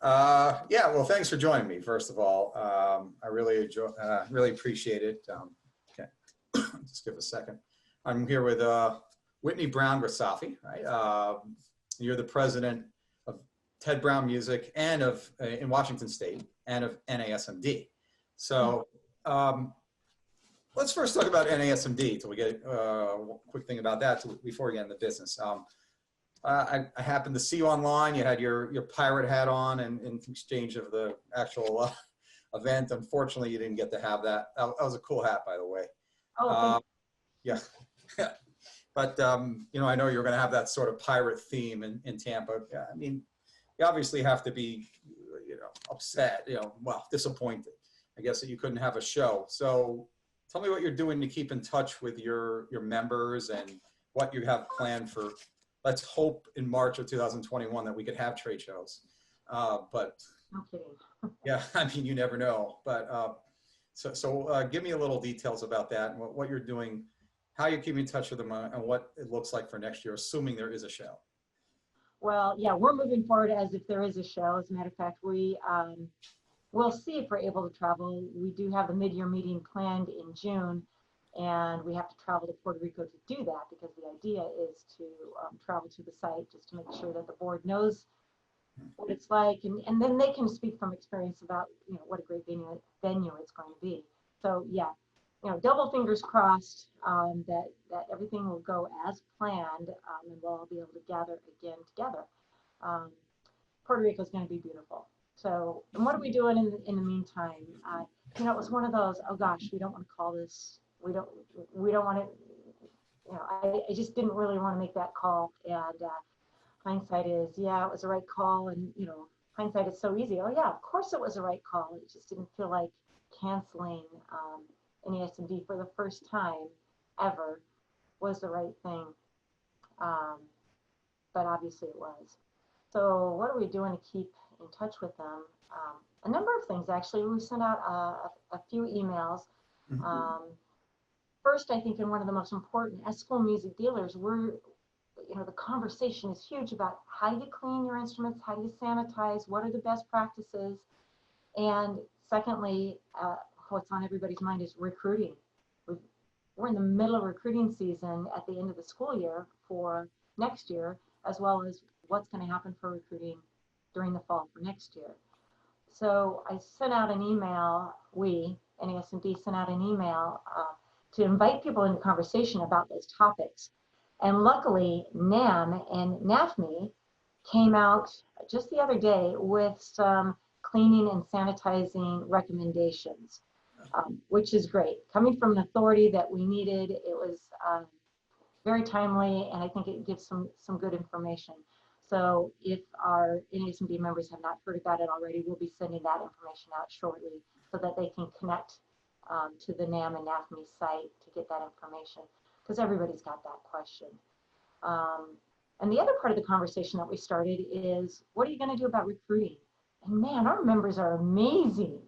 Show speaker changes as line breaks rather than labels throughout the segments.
Yeah, well, thanks for joining me, first of all. I really appreciate it. Okay, just give a second. I'm here with Whitney Grisaffi, right? You're the president of Ted Brown Music and of in Washington State and of NASMD. So let's first talk about NASMD till we get a quick thing about that before we get into business. I happened to see you online. You had your pirate hat on, and in exchange of the actual event. Unfortunately, you didn't get to have that. That was a cool hat, by the way.
Oh,
yeah. But you know, I know you're going to have that sort of pirate theme in Tampa. I mean, you obviously have to be, you know, upset, you know, well, disappointed, I guess, that you couldn't have a show. So tell me what you're doing to keep in touch with your members and what you have planned for. Let's hope in March of 2021 that we could have trade shows. But
no kidding.
yeah, I mean, you never know. But give me a little details about that and what you're doing, how you keep in touch with them, and what it looks like for next year, assuming there is a show.
Well, yeah, we're moving forward as if there is a show. As a matter of fact, we'll see if we're able to travel. We do have a mid-year meeting planned in June, and we have to travel to Puerto Rico to do that because the idea is to travel to the site just to make sure that the board knows what it's like, and then they can speak from experience about, you know, what a great venue it's going to be. So yeah, you know, double fingers crossed that everything will go as planned, and we'll all be able to gather again together. Puerto Rico is going to be beautiful. So, and what are we doing in the meantime? You know, it was one of those, oh gosh, we don't want to call this. We don't want to. You know, I just didn't really want to make that call. And hindsight is, yeah, it was the right call. And you know, hindsight is so easy. Oh yeah, of course it was the right call. It just didn't feel like canceling NASMD for the first time ever was the right thing. But obviously it was. So what are we doing to keep in touch with them? A number of things, actually. We sent out a few emails. First, I think, in one of the most important, as school music dealers, you know, the conversation is huge about how do you clean your instruments, how do you sanitize, what are the best practices, and secondly, what's on everybody's mind is recruiting. We're in the middle of recruiting season at the end of the school year for next year, as well as what's going to happen for recruiting during the fall for next year. So I sent out an email, NASMD sent out an email to invite people into conversation about those topics. And luckily, NAM and NAFME came out just the other day with some cleaning and sanitizing recommendations, which is great. Coming from an authority that we needed, it was very timely, and I think it gives some good information. So if our NASMD members have not heard about it already, we'll be sending that information out shortly so that they can connect to the NAM and NAFME site to get that information, because everybody's got that question. And the other part of the conversation that we started is, what are you going to do about recruiting? And man, our members are amazing.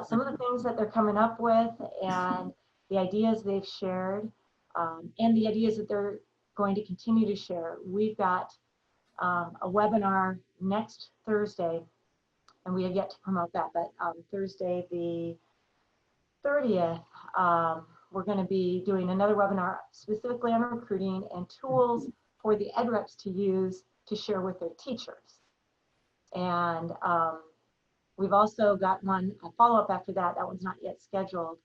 Some of the things that they're coming up with and the ideas they've shared, and the ideas that they're going to continue to share. We've got a webinar next Thursday, and we have yet to promote that, but Thursday the 30th, we're going to be doing another webinar specifically on recruiting and tools for the ed reps to use to share with their teachers. And we've also got a follow-up after that. That one's not yet scheduled.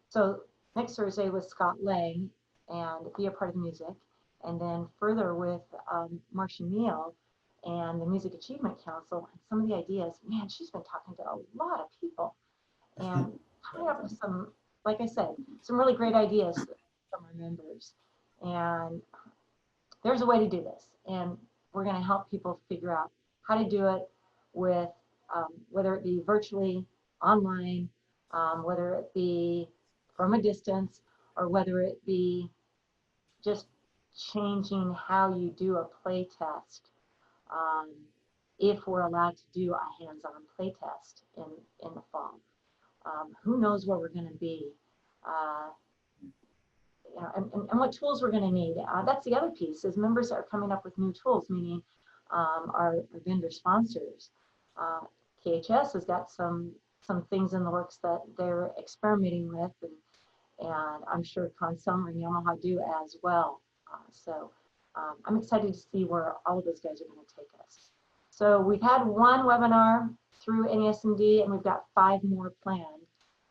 So next Thursday with Scott Lang and Be a Part of the Music. And then further with Marcia Neal and the Music Achievement Council and some of the ideas. Man, she's been talking to a lot of people and coming up with some, like I said, some really great ideas from our members. And there's a way to do this. And we're going to help people figure out how to do it with, whether it be virtually, online, whether it be from a distance, or whether it be just changing how you do a play test, if we're allowed to do a hands-on play test in the fall. Who knows where we're going to be, you know, and what tools we're going to need. That's the other piece, is members are coming up with new tools, meaning our vendor sponsors. KHS has got some things in the works that they're experimenting with, and I'm sure Consummer and Yamaha do as well. I'm excited to see where all of those guys are going to take us. So we've had one webinar through NESMD, and we've got 5 more planned.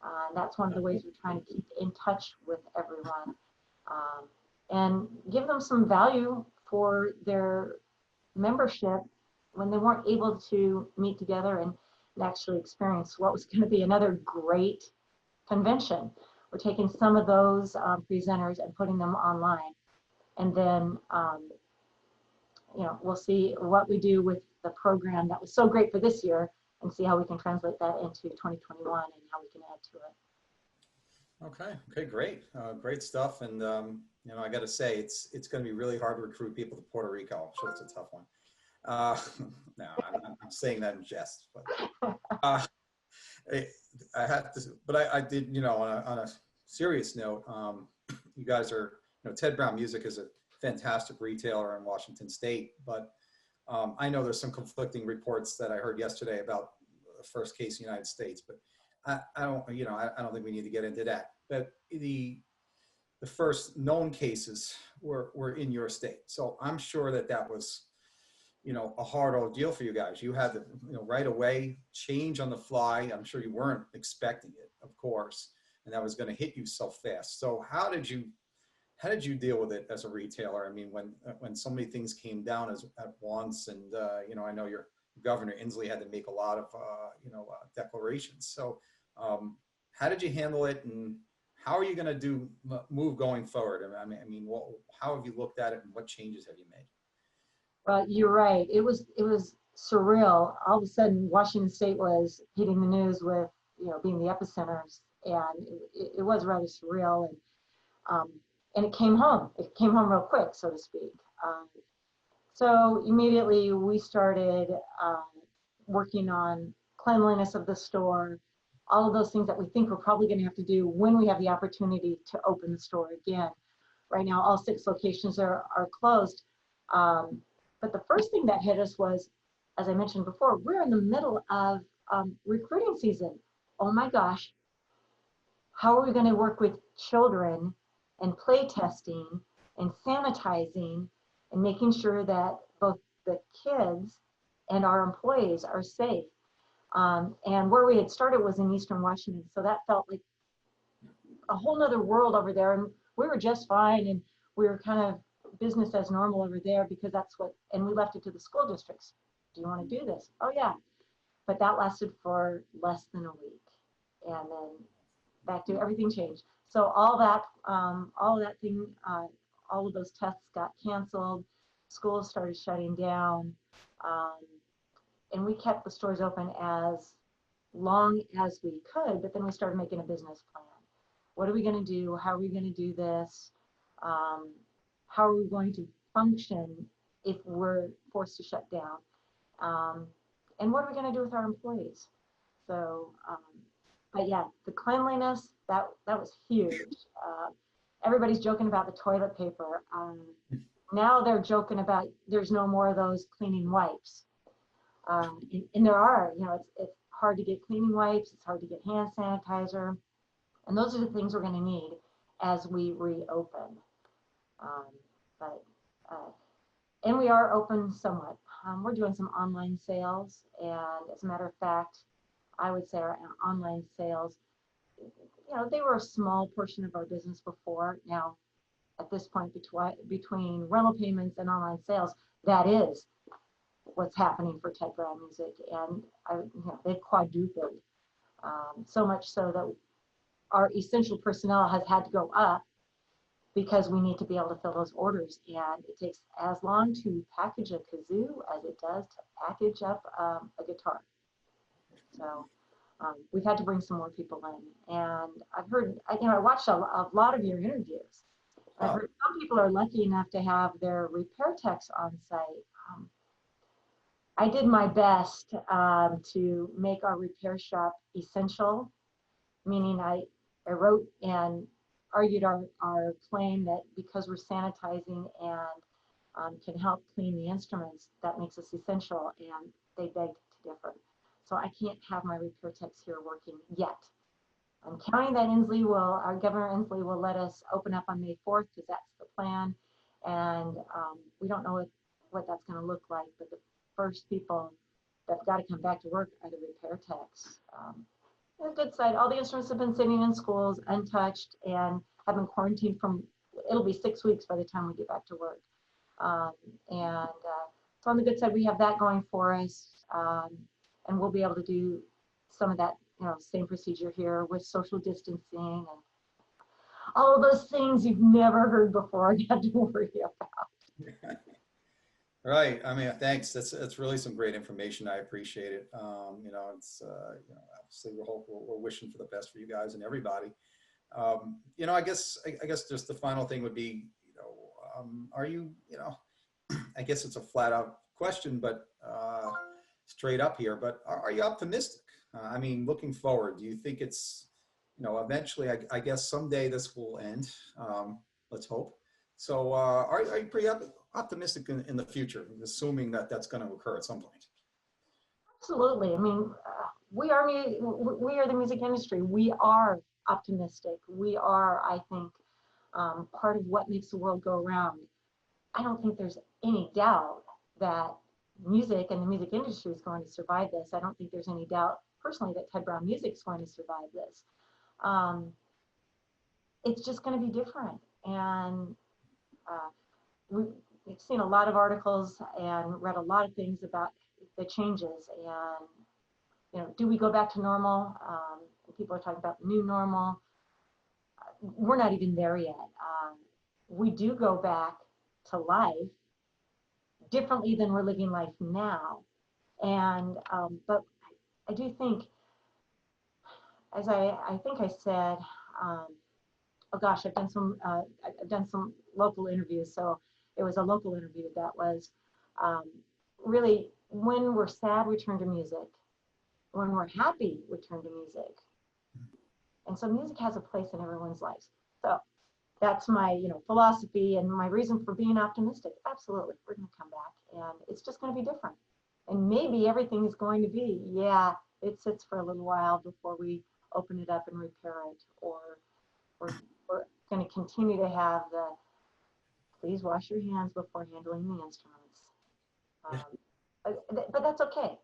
And that's one of the ways we're trying to keep in touch with everyone and give them some value for their membership when they weren't able to meet together and actually experience what was going to be another great convention. We're taking some of those presenters and putting them online. And then, we'll see what we do with the program that was so great for this year and see how we can translate that into 2021 and how we can add to it.
Okay, great. Great stuff. And, I got to say, it's going to be really hard to recruit people to Puerto Rico. I'm sure it's a tough one. No, I'm saying that in jest, but I have to, but I did, on a serious note, you guys are, Ted Brown Music is a fantastic retailer in Washington State, but I know there's some conflicting reports that I heard yesterday about the first case in the United States, but I don't think we need to get into that. But the first known cases were in your state, so I'm sure that was, a hard ordeal for you guys. You had to, right away change on the fly. I'm sure you weren't expecting it, of course, and that was going to hit you so fast. So how did you deal with it as a retailer? I mean, when so many things came down at once, and I know your governor Inslee had to make a lot of declarations. So how did you handle it, and how are you going to move going forward? I mean, how have you looked at it, and what changes have you made?
Well, you're right. It was surreal. All of a sudden, Washington State was hitting the news with being the epicenters, and it was rather surreal. And it came home. It came home real quick, so to speak. So immediately we started working on cleanliness of the store, all of those things that we think we're probably going to have to do when we have the opportunity to open the store again. Right now, all 6 locations are closed. But the first thing that hit us was, as I mentioned before, we're in the middle of recruiting season. Oh my gosh, how are we going to work with children and play testing and sanitizing and making sure that both the kids and our employees are safe? And where we had started was in Eastern Washington, so that felt like a whole nother world over there, and we were just fine, and we were kind of business as normal over there because and we left it to the school districts. Do you want to do this? Oh yeah. But that lasted for less than a week, and then back to everything changed. So all of those tests got canceled, schools started shutting down, and we kept the stores open as long as we could, but then we started making a business plan. What are we going to do? How are we going to do this? How are we going to function if we're forced to shut down? And what are we going to do with our employees? So, but yeah, the cleanliness, that was huge. Everybody's joking about the toilet paper. Now they're joking about there's no more of those cleaning wipes. And there are, it's hard to get cleaning wipes, it's hard to get hand sanitizer, and those are the things we're going to need as we reopen. And we are open somewhat. We're doing some online sales, and as a matter of fact, I would say our online sales, they were a small portion of our business before. Now, at this point, between rental payments and online sales, that is what's happening for Ted Brown Music, and they've quadrupled. So much so that our essential personnel has had to go up because we need to be able to fill those orders, and it takes as long to package a kazoo as it does to package up a guitar. So we've had to bring some more people in, and I've heard, I watched a lot of your interviews. I've heard some people are lucky enough to have their repair techs on site. I did my best to make our repair shop essential, meaning I wrote and argued our claim that because we're sanitizing and can help clean the instruments, that makes us essential, and they begged to differ. So I can't have my repair techs here working yet. I'm counting that our Governor Inslee will let us open up on May 4th, because that's the plan. And we don't know what that's going to look like, but the first people that got to come back to work are the repair techs. The good side, all the instruments have been sitting in schools untouched and have been quarantined it'll be 6 weeks by the time we get back to work. So on the good side, we have that going for us, and we'll be able to do some of that, same procedure here with social distancing and all of those things you've never heard before you have to worry about.
Right. I mean, thanks. That's really some great information. I appreciate it. Obviously we're wishing for the best for you guys and everybody. I guess just the final thing would be, are you, I guess it's a flat out question, but straight up here, but are you optimistic? I mean, looking forward, do you think it's, eventually, I guess someday this will end, let's hope. So are you pretty optimistic in the future, assuming that that's going to occur at some point?
Absolutely. I mean, we are the music industry. We are optimistic. We are, I think, part of what makes the world go around. I don't think there's any doubt that music and the music industry is going to survive this. I don't think there's any doubt personally that Ted Brown music is going to survive this. It's just going to be different. And we've seen a lot of articles and read a lot of things about the changes. And, do we go back to normal? People are talking about the new normal. We're not even there yet. We do go back to life differently than we're living life now. And, but I do think, as I think I said, oh gosh, I've done some local interviews. So it was a local interview that was really, when we're sad, we turn to music. When we're happy, we turn to music. And so music has a place in everyone's lives. So that's my, philosophy and my reason for being optimistic. Absolutely, we're going to come back, and it's just going to be different. And maybe everything is going to be, it sits for a little while before we open it up and repair it, or we're going to continue to have the please wash your hands before handling the instruments. But that's okay,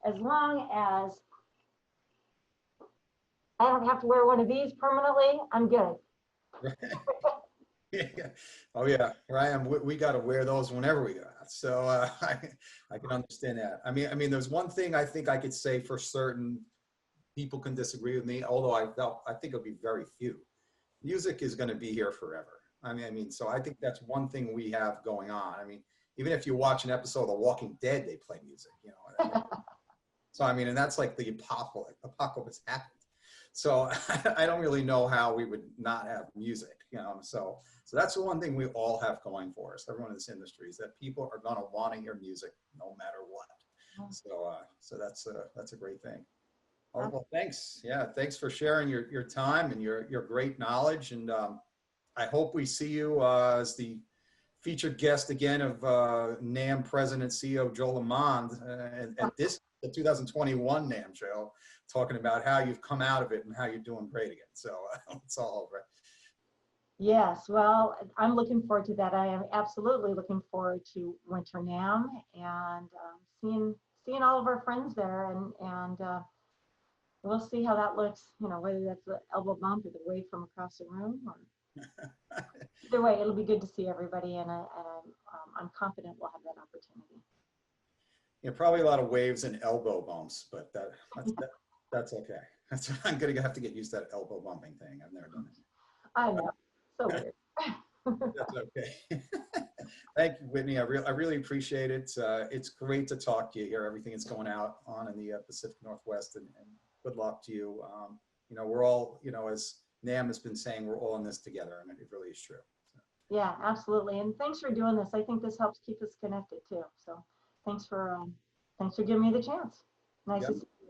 as long as I don't have to wear one of these permanently. I'm good.
Yeah. Oh yeah, Ryan, we got to wear those whenever we go out. So I can understand that. I mean, there's one thing I think I could say for certain. People can disagree with me, although I think it'll be very few. Music is going to be here forever. I mean, so I think that's one thing we have going on. I mean, even if you watch an episode of The Walking Dead, they play music, So I mean, and that's like the apocalypse happened. So I don't really know how we would not have music, So that's the one thing we all have going for us, everyone in this industry, is that people are going to want to hear music no matter what. So that's a great thing. Oh, well, thanks. Yeah, thanks for sharing your time and your great knowledge. And I hope we see you as the featured guest again of NAMM President CEO Joe Lamond at the 2021 NAMM show, talking about how you've come out of it and how you're doing great again. So it's all over.
Yes, well, I'm looking forward to that. I am absolutely looking forward to Winter NAMM and seeing all of our friends there, and we'll see how that looks, whether that's the elbow bump or the wave from across the room. Or either way, it'll be good to see everybody, and I'm confident we'll have that opportunity.
Yeah, probably a lot of waves and elbow bumps, but that's okay. I'm going to have to get used to that elbow bumping thing. I've never done it.
I know, so weird.
That's okay. Thank you, Whitney. I really appreciate it. It's great to talk to you, hear everything that's going on in the Pacific Northwest, and good luck to you. We're all, as NAMM has been saying, we're all in this together, and it really is true. So.
Yeah, absolutely. And thanks for doing this. I think this helps keep us connected too. So thanks for giving me the chance. Nice to see you.